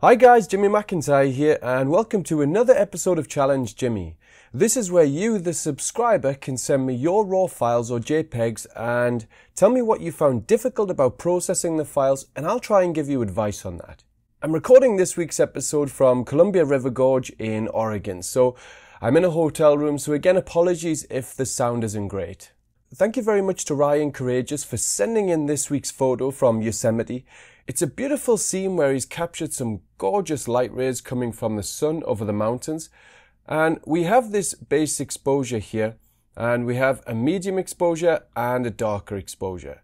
Hi guys, Jimmy McIntyre here and welcome to another episode of Challenge Jimmy. This is where you, the subscriber, can send me your raw files or JPEGs and tell me what you found difficult about processing the files, and I'll try and give you advice on that. I'm recording this week's episode from Columbia River Gorge in Oregon, so I'm in a hotel room, so again apologies if the sound isn't great. Thank you very much to Ryan Courageous for sending in this week's photo from Yosemite. It's a beautiful scene where he's captured some gorgeous light rays coming from the sun over the mountains. And we have this base exposure here, and we have a medium exposure and a darker exposure.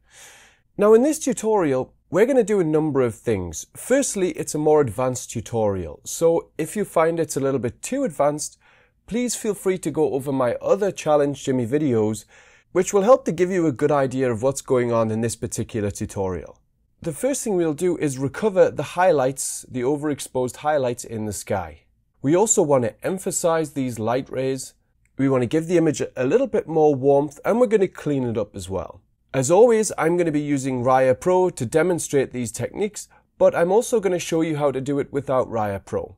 Now in this tutorial, we're going to do a number of things. Firstly, it's a more advanced tutorial. So if you find it's a little bit too advanced, please feel free to go over my other Challenge Jimmy videos, which will help to give you a good idea of what's going on in this particular tutorial. The first thing we'll do is recover the highlights, the overexposed highlights in the sky. We also want to emphasize these light rays. We want to give the image a little bit more warmth, and we're going to clean it up as well. As always, I'm going to be using Raya Pro to demonstrate these techniques, but I'm also going to show you how to do it without Raya Pro.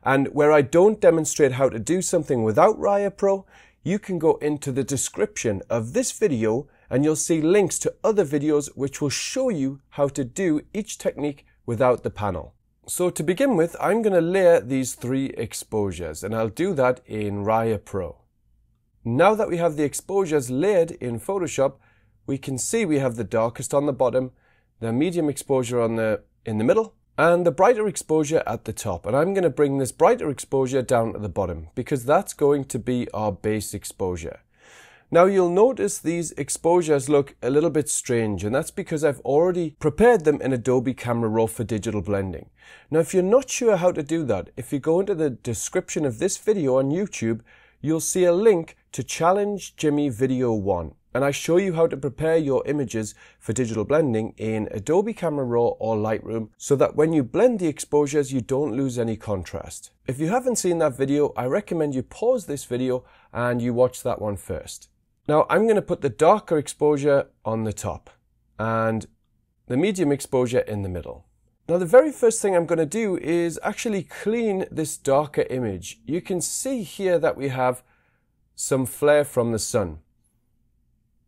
And where I don't demonstrate how to do something without Raya Pro, you can go into the description of this video and you'll see links to other videos which will show you how to do each technique without the panel. So to begin with, I'm going to layer these 3 exposures, and I'll do that in Raya Pro. Now that we have the exposures layered in Photoshop, we can see we have the darkest on the bottom, the medium exposure in the middle, and the brighter exposure at the top. And I'm going to bring this brighter exposure down to the bottom because that's going to be our base exposure. Now you'll notice these exposures look a little bit strange, and that's because I've already prepared them in Adobe Camera Raw for digital blending. Now if you're not sure how to do that, if you go into the description of this video on YouTube, you'll see a link to Challenge Jimmy Video 1. And I show you how to prepare your images for digital blending in Adobe Camera Raw or Lightroom so that when you blend the exposures you don't lose any contrast. If you haven't seen that video, I recommend you pause this video and you watch that one first. Now I'm going to put the darker exposure on the top and the medium exposure in the middle. Now the very first thing I'm going to do is actually clean this darker image. You can see here that we have some flare from the sun.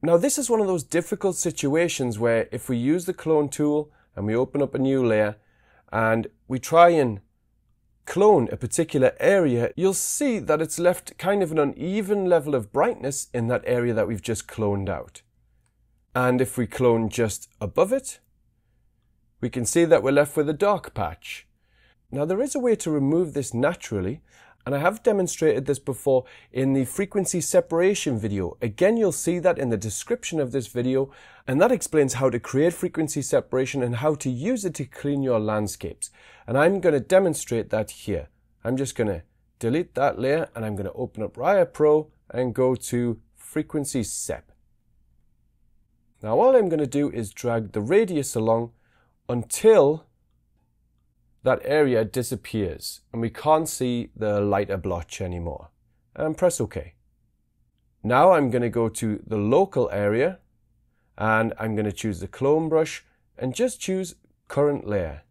Now this is one of those difficult situations where if we use the clone tool and we open up a new layer and we try and clone a particular area, you'll see that it's left kind of an uneven level of brightness in that area that we've just cloned out. And if we clone just above it, we can see that we're left with a dark patch. Now there is a way to remove this naturally, and I have demonstrated this before in the frequency separation video. Again, you'll see that in the description of this video, and that explains how to create frequency separation and how to use it to clean your landscapes. And I'm going to demonstrate that here. I'm just going to delete that layer and I'm going to open up Raya Pro and go to frequency sep. Now all I'm going to do is drag the radius along until that area disappears and we can't see the lighter blotch anymore, and press OK. Now I'm going to go to the local area and I'm going to choose the clone brush and just choose current layer.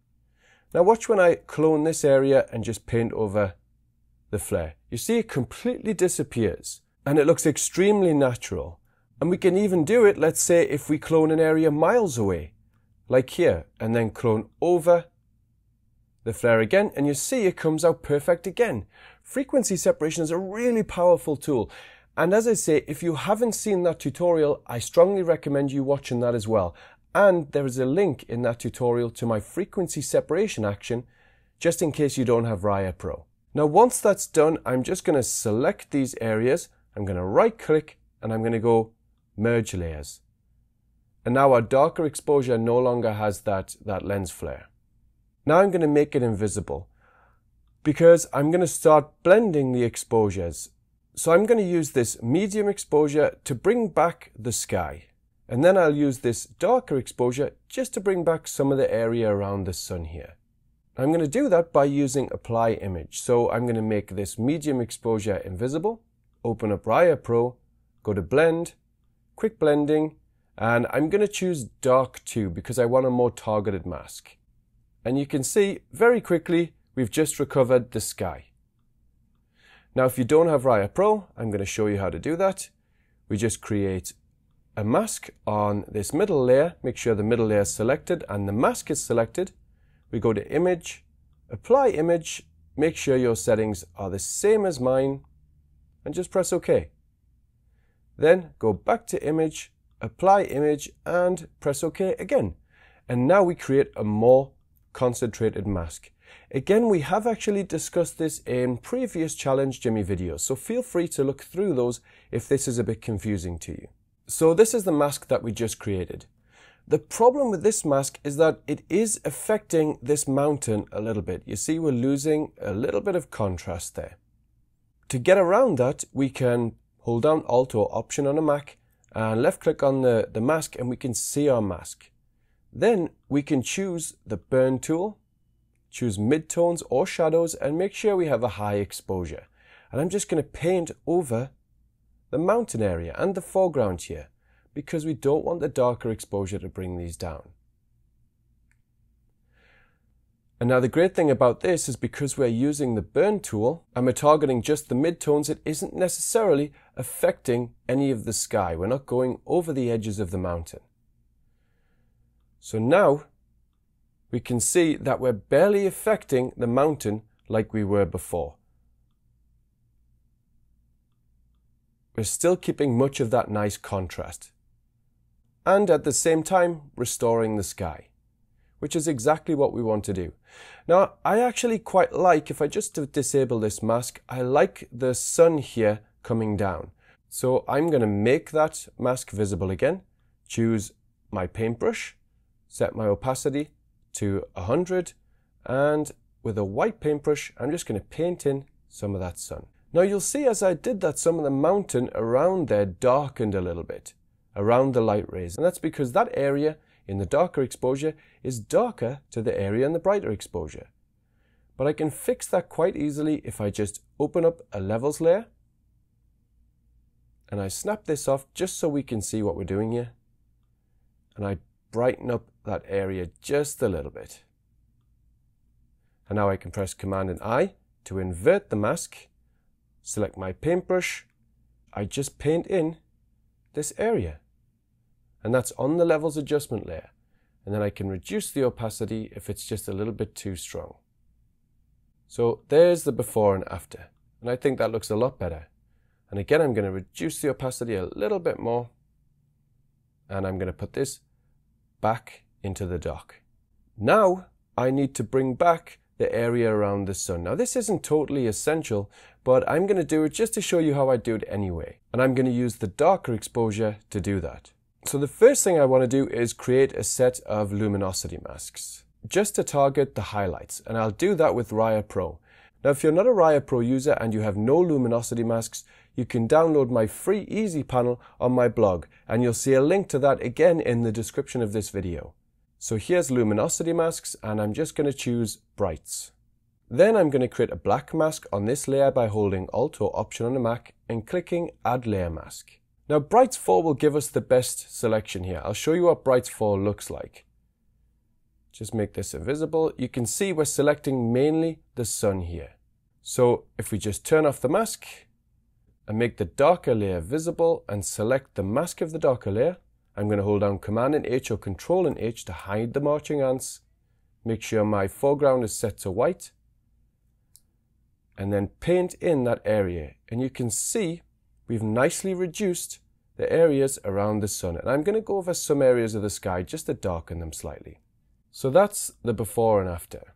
Now watch when I clone this area and just paint over the flare. You see it completely disappears and it looks extremely natural. And we can even do it, let's say if we clone an area miles away, like here, and then clone over the flare again, and you see it comes out perfect again. Frequency separation is a really powerful tool. And as I say, if you haven't seen that tutorial, I strongly recommend you watching that as well. And there is a link in that tutorial to my frequency separation action, just in case you don't have Raya Pro. Now once that's done, I'm just going to select these areas, I'm going to right click, and I'm going to go merge layers. And now our darker exposure no longer has that lens flare. Now I'm going to make it invisible because I'm going to start blending the exposures. So I'm going to use this medium exposure to bring back the sky. And then I'll use this darker exposure just to bring back some of the area around the sun here. I'm going to do that by using apply image. So I'm going to make this medium exposure invisible, open up Raya Pro, go to blend, quick blending, and I'm going to choose dark 2 because I want a more targeted mask. And you can see very quickly we've just recovered the sky. Now if you don't have Raya Pro, I'm going to show you how to do that. We just create a mask on this middle layer, make sure the middle layer is selected and the mask is selected. We go to Image, Apply Image, make sure your settings are the same as mine and just press OK. Then go back to Image, Apply Image and press OK again. And now we create a more concentrated mask. Again, we have actually discussed this in previous Challenge Jimmy videos, so feel free to look through those if this is a bit confusing to you. So this is the mask that we just created. The problem with this mask is that it is affecting this mountain a little bit. You see we're losing a little bit of contrast there. To get around that, we can hold down Alt or Option on a Mac and left click on the mask and we can see our mask. Then we can choose the Burn tool, choose midtones or shadows and make sure we have a high exposure. And I'm just going to paint over the mountain area and the foreground here because we don't want the darker exposure to bring these down. And now the great thing about this is because we're using the Burn tool and we're targeting just the midtones, it isn't necessarily affecting any of the sky. We're not going over the edges of the mountain. So now we can see that we're barely affecting the mountain like we were before. We're still keeping much of that nice contrast. And at the same time, restoring the sky, which is exactly what we want to do. Now, I actually quite like, if I just disable this mask, I like the sun here coming down. So I'm going to make that mask visible again, choose my paintbrush, set my opacity to 100, and with a white paintbrush, I'm just going to paint in some of that sun. Now you'll see as I did that, some of the mountain around there darkened a little bit, around the light rays. And that's because that area in the darker exposure is darker to the area in the brighter exposure. But I can fix that quite easily if I just open up a levels layer, and I snap this off just so we can see what we're doing here. And I brighten up that area just a little bit. And now I can press Command and I to invert the mask, select my paintbrush, I just paint in this area. And that's on the levels adjustment layer. And then I can reduce the opacity if it's just a little bit too strong. So there's the before and after. And I think that looks a lot better. And again, I'm going to reduce the opacity a little bit more. And I'm going to put this back into the dock. Now I need to bring back the area around the sun. Now this isn't totally essential, but I'm going to do it just to show you how I do it anyway. And I'm going to use the darker exposure to do that. So the first thing I want to do is create a set of luminosity masks, just to target the highlights. And I'll do that with Raya Pro. Now if you're not a Raya Pro user and you have no luminosity masks, you can download my free easy panel on my blog, and you'll see a link to that again in the description of this video. So here's luminosity masks, and I'm just going to choose brights. Then I'm going to create a black mask on this layer by holding Alt or Option on a Mac and clicking Add Layer Mask. Now Brights 4 will give us the best selection here. I'll show you what Brights 4 looks like. Just make this invisible. You can see we're selecting mainly the sun here. So if we just turn off the mask and make the darker layer visible and select the mask of the darker layer, I'm going to hold down Command and H or Control and H to hide the marching ants. Make sure my foreground is set to white. And then paint in that area. And you can see we've nicely reduced the areas around the sun. And I'm going to go over some areas of the sky just to darken them slightly. So that's the before and after.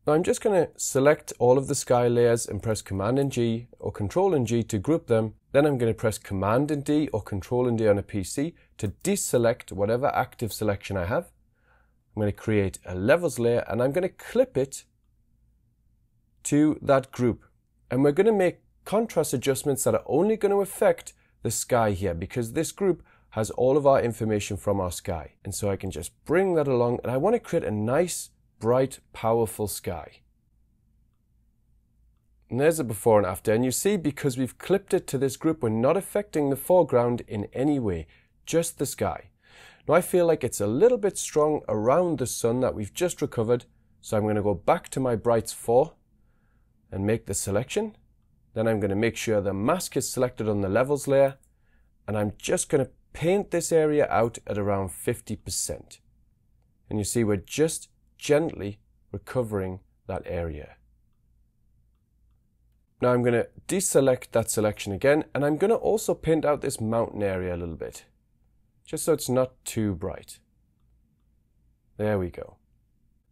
Now I'm just going to select all of the sky layers and press Command and G or Control and G to group them. Then I'm going to press Command and D or Control and D on a PC to deselect whatever active selection I have. I'm going to create a levels layer and I'm going to clip it to that group. And we're going to make contrast adjustments that are only going to affect the sky here because this group has all of our information from our sky. And so I can just bring that along, and I want to create a nice, bright, powerful sky. And there's a before and after. And you see, because we've clipped it to this group, we're not affecting the foreground in any way, just the sky. Now I feel like it's a little bit strong around the sun that we've just recovered. So I'm going to go back to my Brights 4 and make the selection. Then I'm going to make sure the mask is selected on the levels layer, and I'm just going to paint this area out at around 50%. And you see we're just gently recovering that area. Now I'm going to deselect that selection again, and I'm going to also paint out this mountain area a little bit, just so it's not too bright. There we go.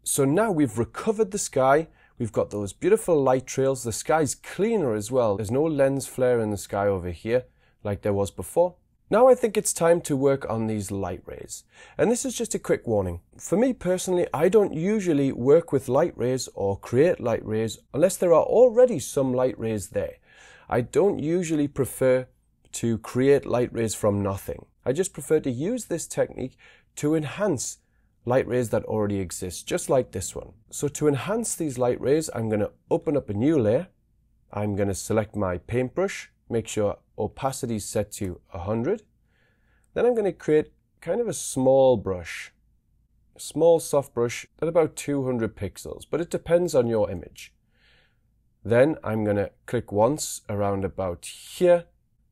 So now we've recovered the sky. We've got those beautiful light trails. The sky's cleaner as well. There's no lens flare in the sky over here like there was before. Now I think it's time to work on these light rays. And this is just a quick warning. For me personally, I don't usually work with light rays or create light rays unless there are already some light rays there. I don't usually prefer to create light rays from nothing. I just prefer to use this technique to enhance light rays that already exist, just like this one. So to enhance these light rays, I'm going to open up a new layer. I'm going to select my paintbrush, make sure opacity is set to 100. Then I'm going to create kind of a small brush, a small soft brush at about 200 pixels, but it depends on your image. Then I'm going to click once around about here,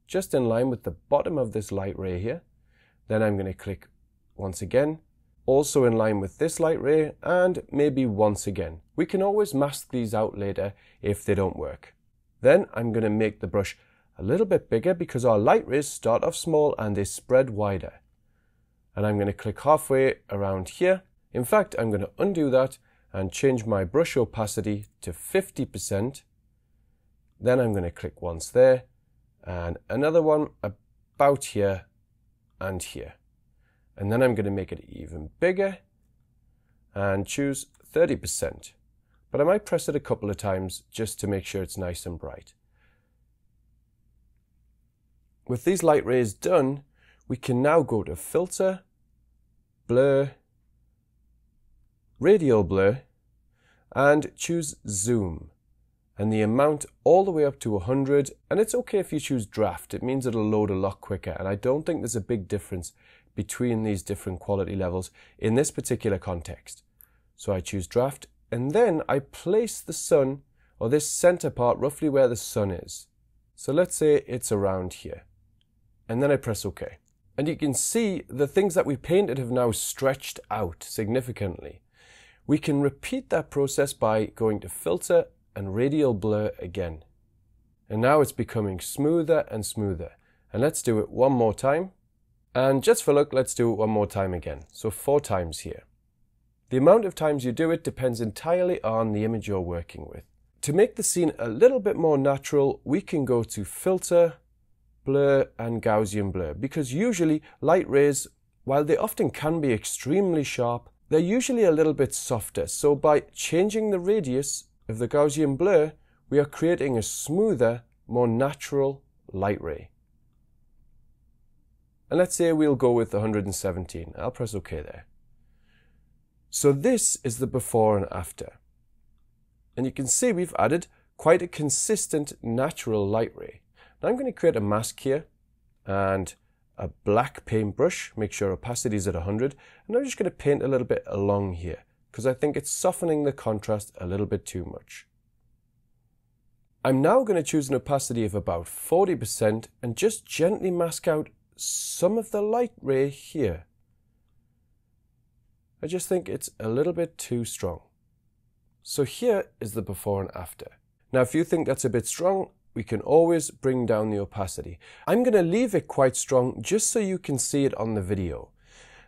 just in line with the bottom of this light ray here. Then I'm going to click once again, also in line with this light ray, and maybe once again. We can always mask these out later if they don't work. Then I'm going to make the brush a little bit bigger because our light rays start off small and they spread wider. And I'm going to click halfway around here. In fact, I'm going to undo that and change my brush opacity to 50%. Then I'm going to click once there and another one about here and here. And then I'm going to make it even bigger and choose 30%. But I might press it a couple of times just to make sure it's nice and bright. With these light rays done, we can now go to Filter, Blur, Radial Blur, and choose Zoom. And the amount all the way up to 100, and it's okay if you choose Draft. It means it'll load a lot quicker, and I don't think there's a big difference between these different quality levels in this particular context. So I choose Draft, and then I place the sun, or this center part, roughly where the sun is. So let's say it's around here. And then I press OK. And you can see the things that we painted have now stretched out significantly. We can repeat that process by going to Filter and Radial Blur again. And now it's becoming smoother and smoother. And let's do it one more time. And just for luck, let's do it one more time again. So 4 times here. The amount of times you do it depends entirely on the image you're working with. To make the scene a little bit more natural, we can go to Filter, Blur and Gaussian Blur, because usually light rays, while they often can be extremely sharp, they're usually a little bit softer. So by changing the radius of the Gaussian blur, we are creating a smoother, more natural light ray. And let's say we'll go with 117. I'll press OK there. So this is the before and after. And you can see we've added quite a consistent natural light ray. Now I'm going to create a mask here and a black paintbrush, make sure opacity is at 100, and I'm just going to paint a little bit along here because I think it's softening the contrast a little bit too much. I'm now going to choose an opacity of about 40% and just gently mask out some of the light ray here. I just think it's a little bit too strong. So here is the before and after. Now if you think that's a bit strong, we can always bring down the opacity. I'm going to leave it quite strong just so you can see it on the video.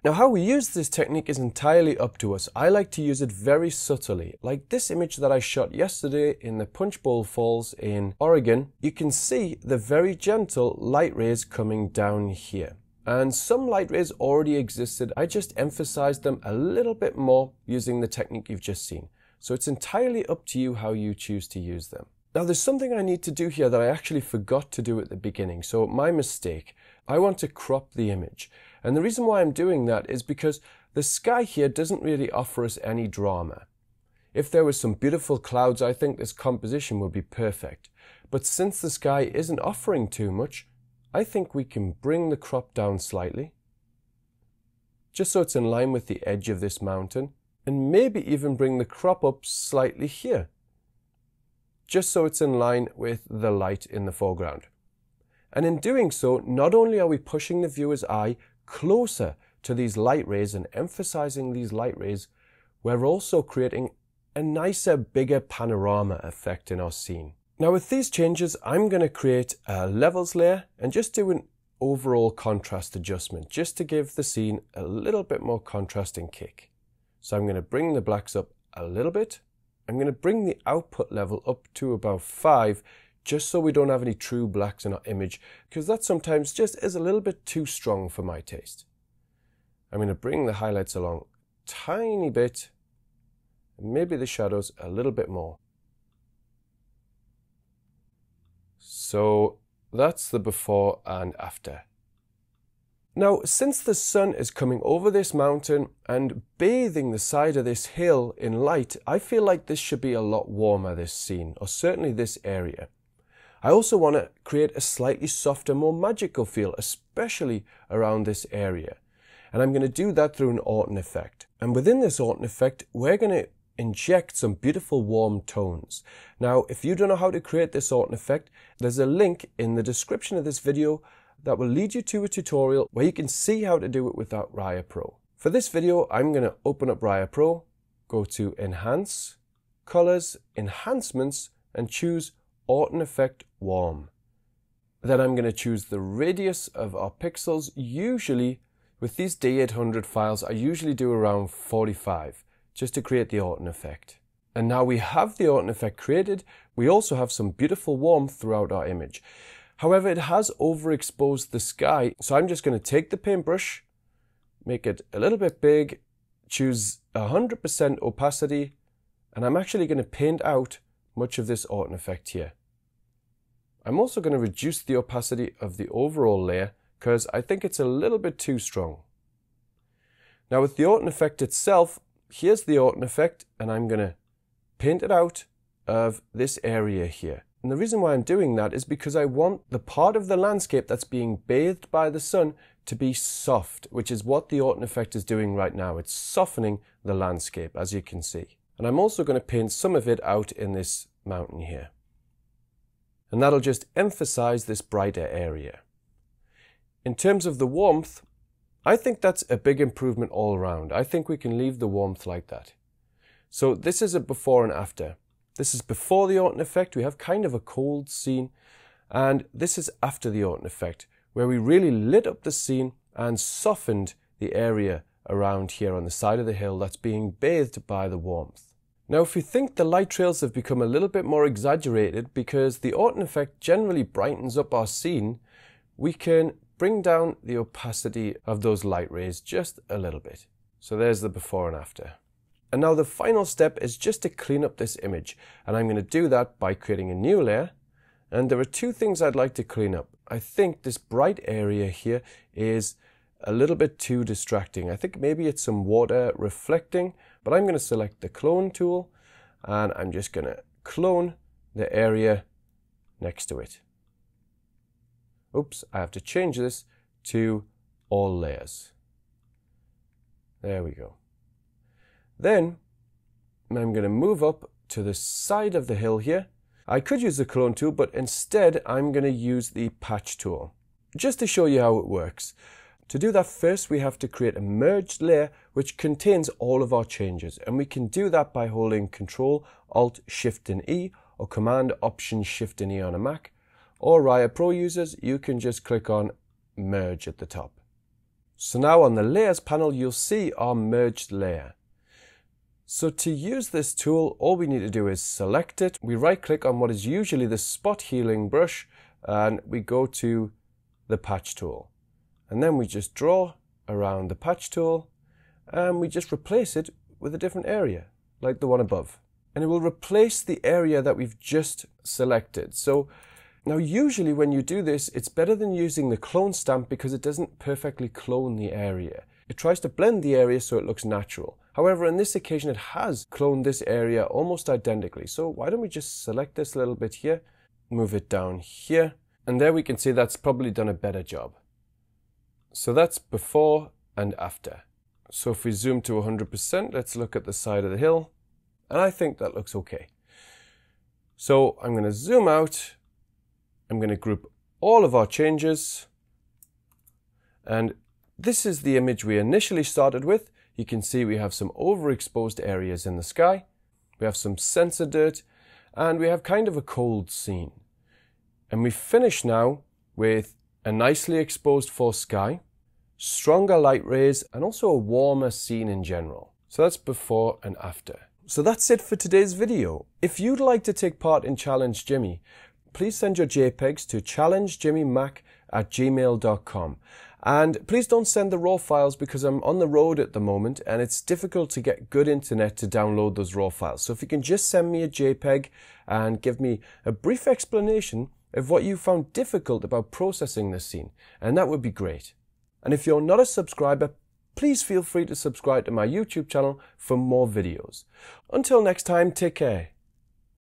Now how we use this technique is entirely up to us. I like to use it very subtly. Like this image that I shot yesterday in the Punch Bowl Falls in Oregon, you can see the very gentle light rays coming down here. And some light rays already existed. I just emphasized them a little bit more using the technique you've just seen. So it's entirely up to you how you choose to use them. Now there's something I need to do here that I actually forgot to do at the beginning, so my mistake. I want to crop the image. And the reason why I'm doing that is because the sky here doesn't really offer us any drama. If there was some beautiful clouds, I think this composition would be perfect. But since the sky isn't offering too much, I think we can bring the crop down slightly, just so it's in line with the edge of this mountain, and maybe even bring the crop up slightly here, just so it's in line with the light in the foreground. And in doing so, not only are we pushing the viewer's eye closer to these light rays and emphasizing these light rays, we're also creating a nicer, bigger panorama effect in our scene. Now with these changes, I'm going to create a levels layer and just do an overall contrast adjustment, just to give the scene a little bit more contrast and kick. So I'm going to bring the blacks up a little bit. I'm going to bring the output level up to about 5, just so we don't have any true blacks in our image, because that sometimes just is a little bit too strong for my taste. I'm going to bring the highlights along a tiny bit, and maybe the shadows a little bit more. So that's the before and after. Now, since the sun is coming over this mountain and bathing the side of this hill in light, I feel like this should be a lot warmer, this scene, or certainly this area. I also want to create a slightly softer, more magical feel, especially around this area. And I'm going to do that through an Orton effect. And within this Orton effect, we're going to inject some beautiful warm tones. Now, if you don't know how to create this Orton effect, there's a link in the description of this video that will lead you to a tutorial where you can see how to do it without Raya Pro. For this video, I'm going to open up Raya Pro, go to Enhance, Colors, Enhancements, and choose Orton Effect Warm. Then I'm going to choose the radius of our pixels. Usually, with these D800 files, I usually do around 45, just to create the Orton effect. And now we have the Orton effect created, we also have some beautiful warmth throughout our image. However, it has overexposed the sky, so I'm just going to take the paintbrush, make it a little bit big, choose 100% opacity, and I'm actually going to paint out much of this Orton effect here. I'm also going to reduce the opacity of the overall layer because I think it's a little bit too strong. Now with the Orton effect itself, here's the Orton effect, and I'm going to paint it out of this area here. And the reason why I'm doing that is because I want the part of the landscape that's being bathed by the sun to be soft, which is what the Orton effect is doing right now. It's softening the landscape, as you can see. And I'm also going to paint some of it out in this mountain here. And that'll just emphasize this brighter area. In terms of the warmth, I think that's a big improvement all around. I think we can leave the warmth like that. So this is a before and after. This is before the Orton effect. We have kind of a cold scene. And this is after the Orton effect, where we really lit up the scene and softened the area around here on the side of the hill that's being bathed by the warmth. Now, if you think the light trails have become a little bit more exaggerated because the Orton effect generally brightens up our scene, we can bring down the opacity of those light rays just a little bit. So there's the before and after. And now the final step is just to clean up this image. And I'm going to do that by creating a new layer. And there are two things I'd like to clean up. I think this bright area here is a little bit too distracting. I think maybe it's some water reflecting, but I'm going to select the clone tool and I'm just going to clone the area next to it. Oops, I have to change this to all layers. There we go. Then I'm going to move up to the side of the hill here. I could use the clone tool, but instead I'm going to use the patch tool just to show you how it works. To do that, first we have to create a merged layer which contains all of our changes, and we can do that by holding Control, Alt, Shift and E, or Command, Option, Shift and E on a Mac. Or Raya Pro users, you can just click on Merge at the top. So now on the Layers panel, you'll see our merged layer. So to use this tool, all we need to do is select it. We right click on what is usually the spot healing brush, and we go to the patch tool. And then we just draw around the patch tool, and we just replace it with a different area, like the one above. And it will replace the area that we've just selected. So now usually when you do this, it's better than using the clone stamp because it doesn't perfectly clone the area. It tries to blend the area so it looks natural. However, on this occasion, it has cloned this area almost identically. So why don't we just select this little bit here, move it down here, and there we can see that's probably done a better job. So that's before and after. So if we zoom to 100%, let's look at the side of the hill, and I think that looks okay. So I'm going to zoom out. I'm going to group all of our changes. And this is the image we initially started with. You can see we have some overexposed areas in the sky. We have some sensor dirt, and we have kind of a cold scene. And we finish now with a nicely exposed full sky, stronger light rays, and also a warmer scene in general. So that's before and after. So that's it for today's video. If you'd like to take part in Challenge Jimmy, please send your JPEGs to challengejimmymc@gmail.com. And please don't send the raw files because I'm on the road at the moment and it's difficult to get good internet to download those raw files. So if you can just send me a JPEG and give me a brief explanation of what you found difficult about processing this scene, and that would be great. And if you're not a subscriber, please feel free to subscribe to my YouTube channel for more videos. Until next time, take care.